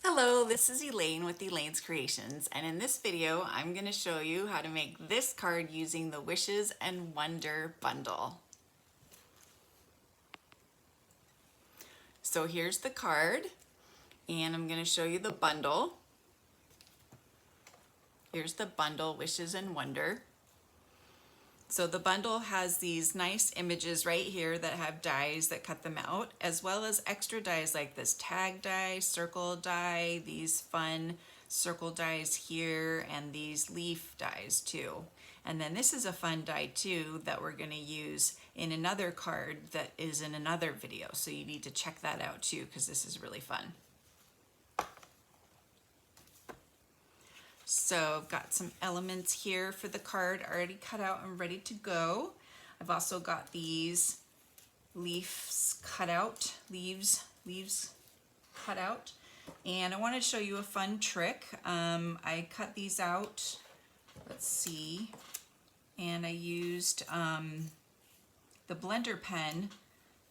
Hello, this is Elaine with Elaine's Creations, and in this video I'm going to show you how to make this card using the Wishes and Wonder bundle. So here's the card, and I'm going to show you the bundle. Here's the bundle, Wishes and Wonder. So the bundle has these nice images right here that have dies that cut them out, as well as extra dies like this tag die, circle die, these fun circle dies here, and these leaf dies too. And then this is a fun die too that we're going to use in another card that is in another video. So you need to check that out too, because this is really fun. So I've got some elements here for the card already cut out and ready to go. I've also got these leaves cut out, leaves cut out. And I want to show you a fun trick. I cut these out, let's see, and I used the blender pen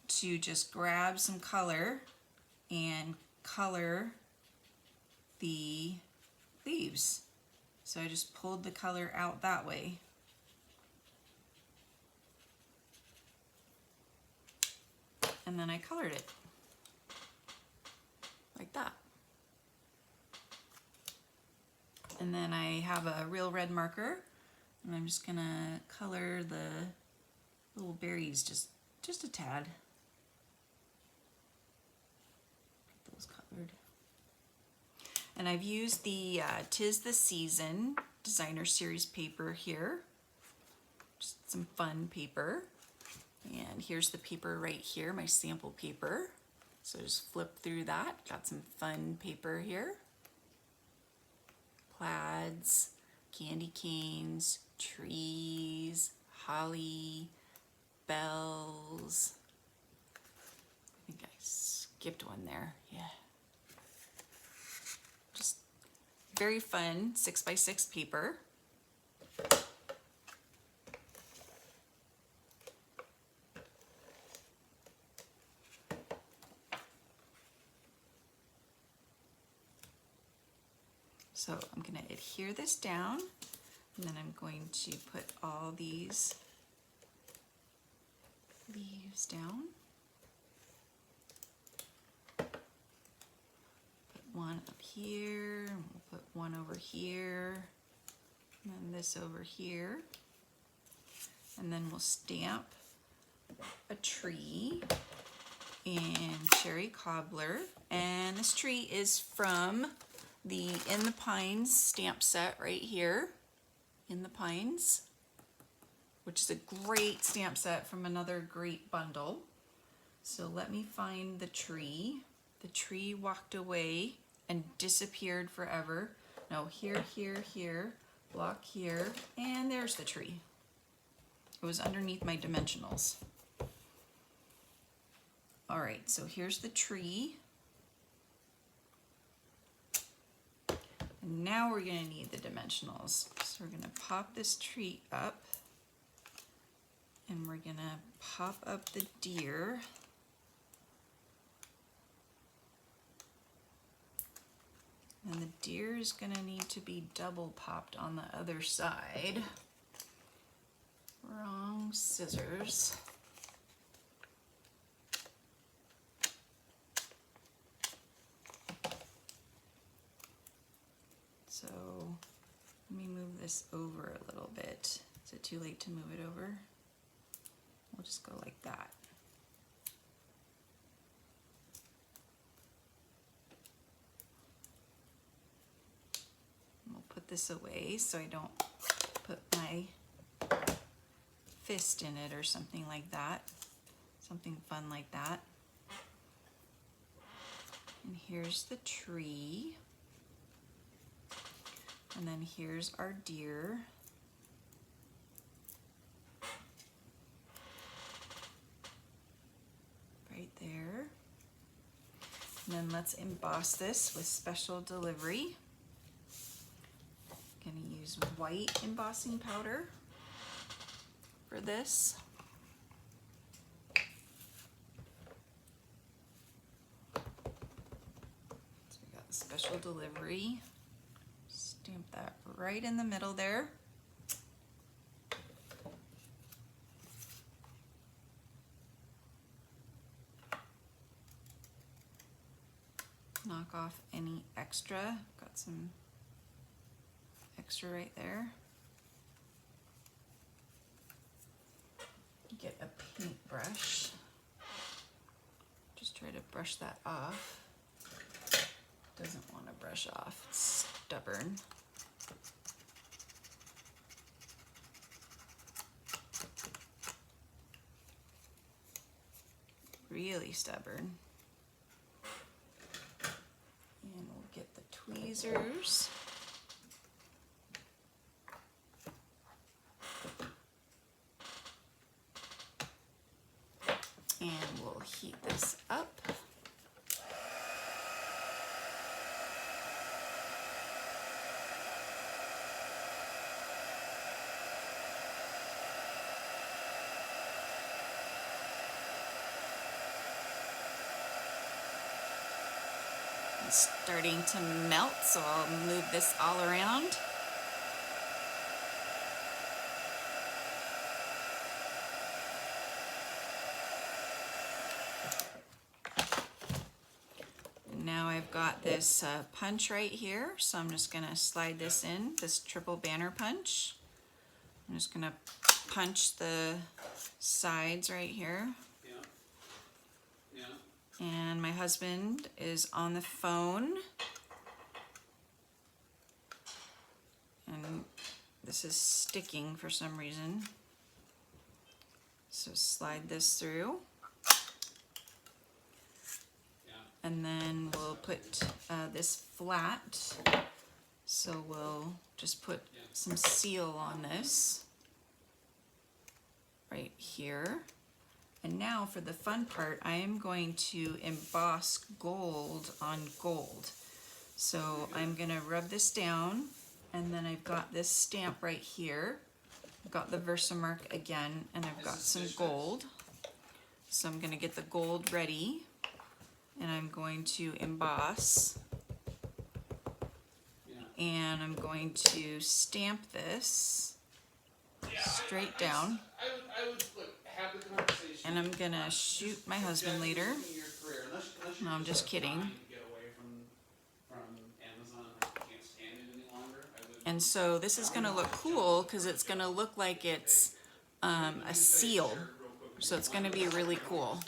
to just grab some color and color the leaves. So I just pulled the color out that way. And then I colored it like that. And then I have a real red marker, and I'm just gonna color the little berries just a tad. Get those colored. And I've used the 'Tis the Season Designer Series paper here. Just some fun paper. And here's the paper right here, my sample paper. So just flip through that. Got some fun paper here. Plaids, candy canes, trees, holly, bells. I think I skipped one there. Yeah. Just very fun 6x6 paper. So I'm going to adhere this down, and then I'm going to put all these leaves down. Put one up here, and we'll put one over here, and then this over here. And then we'll stamp a tree and cherry cobbler. And this tree is from the In the Pines stamp set right here, In the Pines, which is a great stamp set from another great bundle. So let me find the tree. The tree walked away and disappeared forever. No, here, here, here, block here, and there's the tree. It was underneath my dimensionals. All right, so here's the tree. And now we're going to need the dimensionals. So we're going to pop this tree up, and we're going to pop up the deer. And the deer is going to need to be double popped on the other side. Wrong scissors. So let me move this over a little bit. Is it too late to move it over? We'll just go like that. And we'll put this away so I don't put my fist in it or something like that. Something fun like that. And here's the tree. And then here's our deer. Right there. And then let's emboss this with Special Delivery. I'm gonna use white embossing powder for this. So we got special delivery. Stamp that right in the middle there. Knock off any extra. Got some extra right there. Get a paintbrush. Just try to brush that off. Doesn't want to brush off. It's stubborn. Really stubborn. And we'll get the tweezers. And we'll heat this up. It's starting to melt, so I'll move this all around. Now I've got this punch right here, so I'm just gonna slide this in, this triple banner punch. I'm just gonna punch the sides right here. And my husband is on the phone. And this is sticking for some reason. So slide this through. And then we'll put this flat. So we'll just put some seal on this right here. And now for the fun part, I am going to emboss gold on gold. So I'm gonna rub this down, and then I've got this stamp right here. I've got the Versamark again, and I've got some gold. So I'm gonna get the gold ready, and I'm going to emboss. And I'm going to stamp this straight down. And I'm gonna shoot my husband later. No, I'm just kidding. And so this is gonna look cool because it's gonna look like it's a seal. So it's gonna be really cool.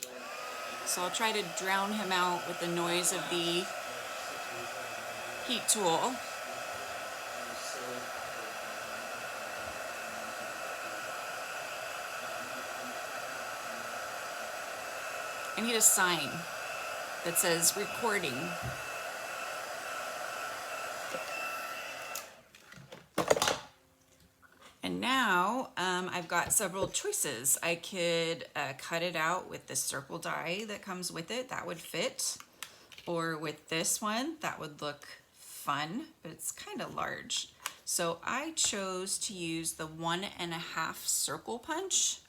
So I'll try to drown him out with the noise of the heat tool. I need a sign that says recording. And now I've got several choices. I could cut it out with the circle die that comes with it. That would fit. Or with this one, that would look fun, but it's kind of large. So I chose to use the 1.5 circle punch.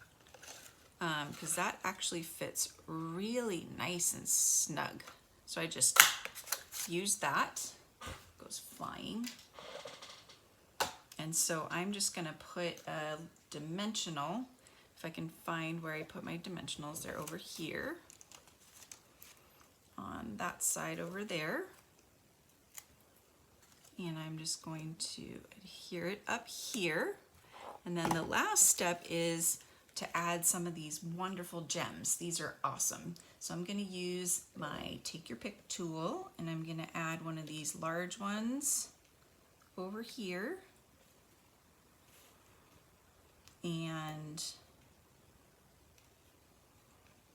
Because that actually fits really nice and snug. So I just use that, goes flying. And so I'm just gonna put a dimensional, if I can find where I put my dimensionals, they're over here, on that side over there. And I'm just going to adhere it up here. And then the last step is to add some of these wonderful gems. These are awesome. So I'm gonna use my take your pick tool, and I'm gonna add one of these large ones over here. And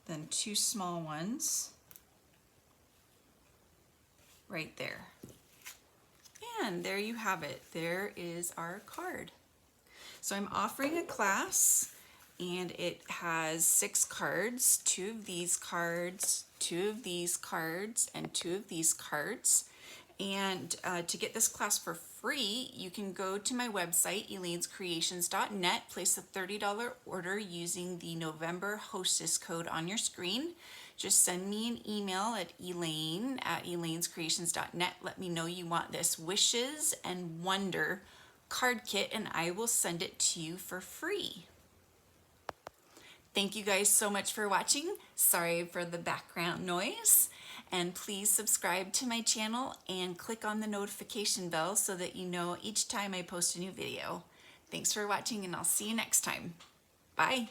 then 2 small ones right there. And there you have it. There is our card. So I'm offering a class, and it has 6 cards, 2 of these cards, 2 of these cards, and 2 of these cards. And to get this class for free, you can go to my website, elainescreations.net, place a $30 order using the November hostess code on your screen. just send me an email at elaine@elainescreations.net. Let me know you want this Wishes and Wonder card kit and I will send it to you for free. Thank you guys so much for watching. Sorry for the background noise. And please subscribe to my channel and click on the notification bell so that you know each time I post a new video. Thanks for watching and I'll see you next time. Bye.